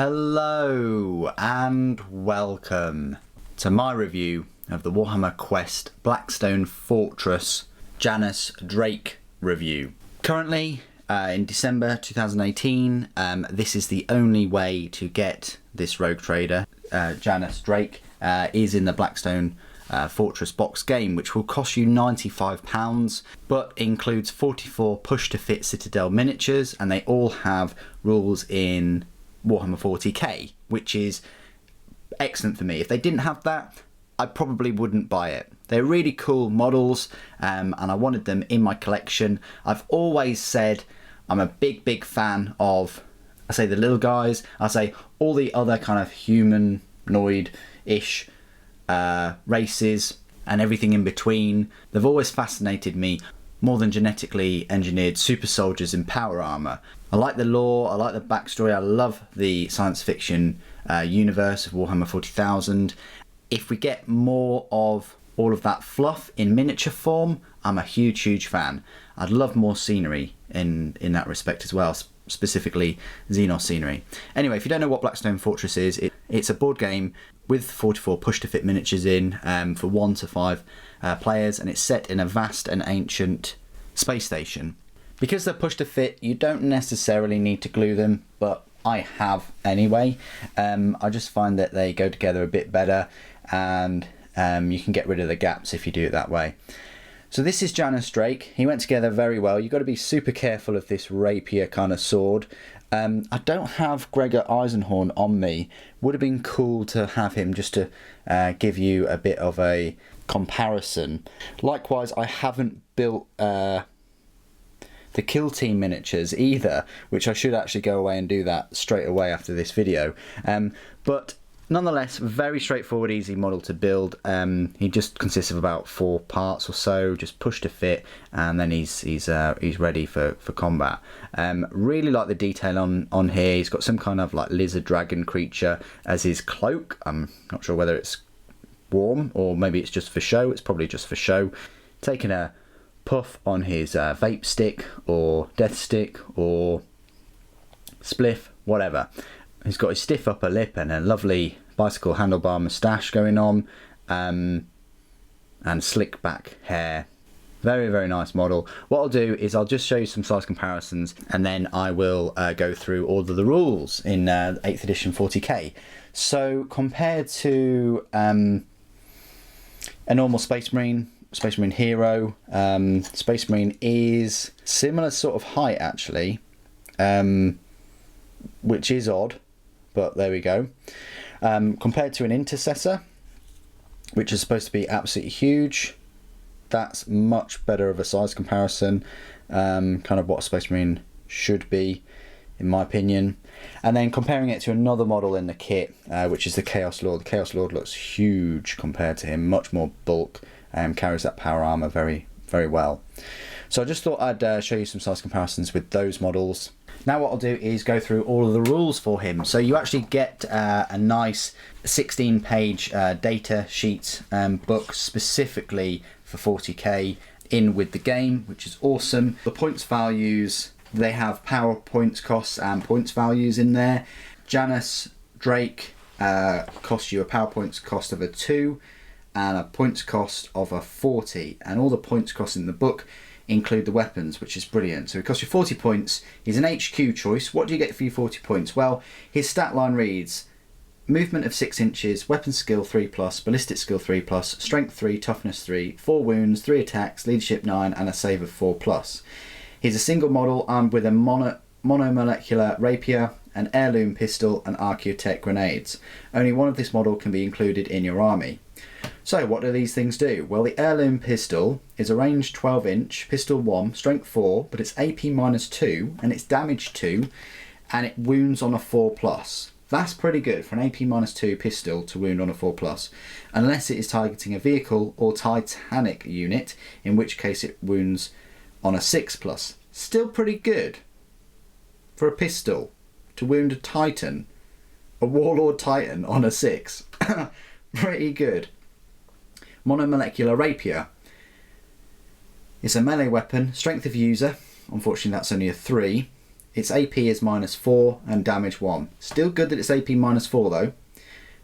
Hello and welcome to my review of the Warhammer Quest Blackstone Fortress Janus Draik review. Currently in December 2018, this is the only way to get this rogue trader, Janus Draik, is in the Blackstone Fortress box game, which will cost you £95 but includes 44 push to fit Citadel miniatures, and they all have rules in Warhammer 40K, which is excellent for me. If they didn't have that, I probably wouldn't buy it. They're really cool models, and I wanted them in my collection. I've always said I'm a big fan of, I say the little guys, I say all the other kind of humanoid-ish races and everything in between. They've always fascinated me more than genetically engineered super soldiers in power armor. I like the lore, I like the backstory, I love the science fiction universe of Warhammer 40,000. If we get more of all of that fluff in miniature form, I'm a huge fan. I'd love more scenery in that respect as well, specifically Xenos scenery. Anyway, if you don't know what Blackstone Fortress is, it's a board game with 44 push to fit miniatures in for 1 to 5 players, and it's set in a vast and ancient space station. Because they're push to fit, you don't necessarily need to glue them, but I have anyway. I just find that they go together a bit better, and you can get rid of the gaps if you do it that way. So this is Janus Draik. He went together very well. You've got to be super careful of this rapier kind of sword. I don't have Gregor Eisenhorn on me. Would have been cool to have him just to give you a bit of a comparison. Likewise, I haven't built the Kill Team miniatures either, which I should actually go away and do that straight away after this video. But nonetheless, very straightforward, easy model to build. He just consists of about 4 parts or so, just push to fit, and then he's ready for combat. Really like the detail on here. He's got some kind of like lizard dragon creature as his cloak. I'm not sure whether it's warm or maybe it's just for show. It's probably just for show. Taking a puff on his vape stick or death stick or spliff, whatever. He's got his stiff upper lip and a lovely bicycle handlebar moustache going on, and slick back hair. Very nice model. What I'll do is I'll just show you some size comparisons, and then I will go through all of the rules in 8th edition 40k. So compared to a normal Space Marine Hero, Space Marine is similar sort of height actually, which is odd, but there we go. Compared to an Intercessor, which is supposed to be absolutely huge, that's much better of a size comparison, kind of what a Space Marine should be in my opinion. And then comparing it to another model in the kit, which is the Chaos Lord. The Chaos Lord looks huge compared to him, much more bulk, carries that power armor very well. So I just thought I'd show you some size comparisons with those models. Now what I'll do is go through all of the rules for him. So you actually get a nice 16-page data sheet book specifically for 40k in with the game, which is awesome. The points values, they have power points costs and points values in there. Janus Draik costs you a power points cost of a 2 and a points cost of a 40, and all the points costs in the book include the weapons, which is brilliant. So it costs you 40 points. He's an HQ choice. What do you get for your 40 points? Well, his stat line reads: movement of 6 inches, weapon skill 3+, ballistic skill 3+, strength 3, toughness 3, 4 wounds, 3 attacks, leadership 9, and a save of 4+. He's a single model armed with a monomolecular rapier, an heirloom pistol, and Archaeotech grenades. Only one of this model can be included in your army. So what do these things do? Well, the heirloom pistol is a ranged 12-inch, pistol 1, strength 4, but it's AP -2 and it's damage 2, and it wounds on a 4+. That's pretty good for an AP -2 pistol to wound on a 4+, unless it is targeting a vehicle or Titanic unit, in which case it wounds on a 6+. Still pretty good for a pistol to wound a Titan, a Warlord Titan on a 6. Pretty good. Monomolecular rapier. It's a melee weapon, strength of user, unfortunately that's only a 3. Its AP is -4 and damage 1. Still good that it's AP -4 though.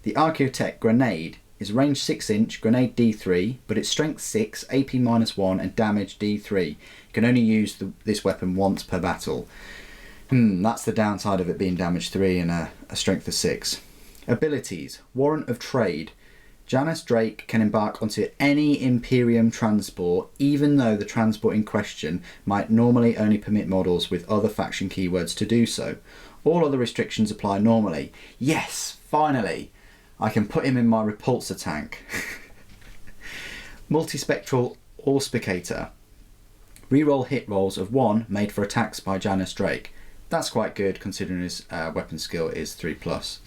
The Archaeotech Grenade is range 6 inch, grenade D3, but it's strength 6, AP -1 and damage D3. You can only use this weapon once per battle. That's the downside of it being damage 3 and a strength of 6. Abilities. Warrant of Trade. Janus Draik can embark onto any Imperium transport, even though the transport in question might normally only permit models with other faction keywords to do so. All other restrictions apply normally. Yes, finally! I can put him in my repulsor tank. Multispectral Auspicator. Reroll hit rolls of 1 made for attacks by Janus Draik. That's quite good considering his weapon skill is 3+.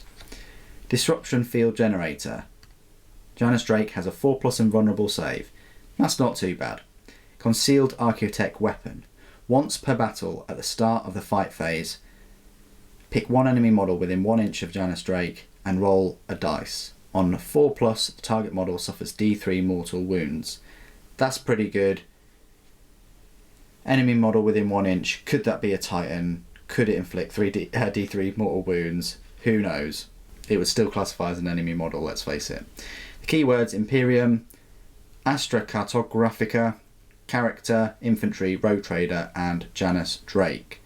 Disruption Field Generator. Janus Draik has a 4+ invulnerable save. That's not too bad. Concealed Archaeotech Weapon. Once per battle at the start of the fight phase, pick one enemy model within 1 inch of Janus Draik and roll a dice. On 4+, the target model suffers D3 mortal wounds. That's pretty good. Enemy model within 1 inch. Could that be a Titan? Could it inflict D3 mortal wounds? Who knows? It would still classify as an enemy model, let's face it. The keywords Imperium, Astra Cartographica, Character, Infantry, Rogue Trader and Janus Draik.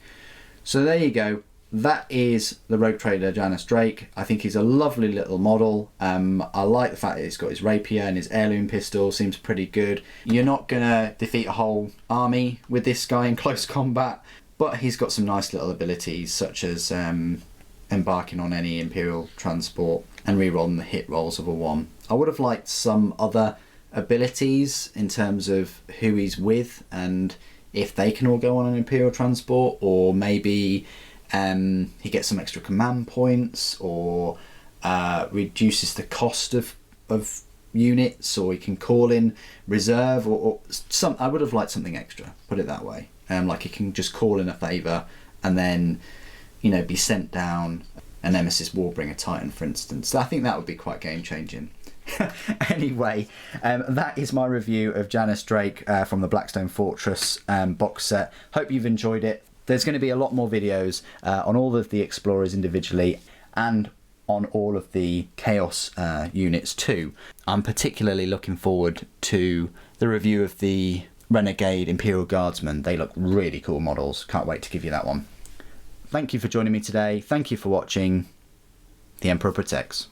So there you go. That is the Rogue Trader Janus Draik. I think he's a lovely little model. I like the fact that he's got his rapier and his heirloom pistol, seems pretty good. You're not going to defeat a whole army with this guy in close combat, but he's got some nice little abilities such as embarking on any Imperial transport and rerolling the hit rolls of a 1. I would have liked some other abilities in terms of who he's with and if they can all go on an Imperial transport, or maybe he gets some extra command points, or reduces the cost of units, or he can call in reserve, or some. I would have liked something extra, put it that way. Like he can just call in a favour and then, you know, be sent down a Nemesis Warbringer Titan, for instance. I think that would be quite game changing. Anyway, that is my review of Janus Draik from the Blackstone Fortress box set. Hope you've enjoyed it. There's going to be a lot more videos on all of the Explorers individually and on all of the Chaos units too. I'm particularly looking forward to the review of the Renegade Imperial Guardsmen. They look really cool models. Can't wait to give you that one. Thank you for joining me today. Thank you for watching. The Emperor Protects.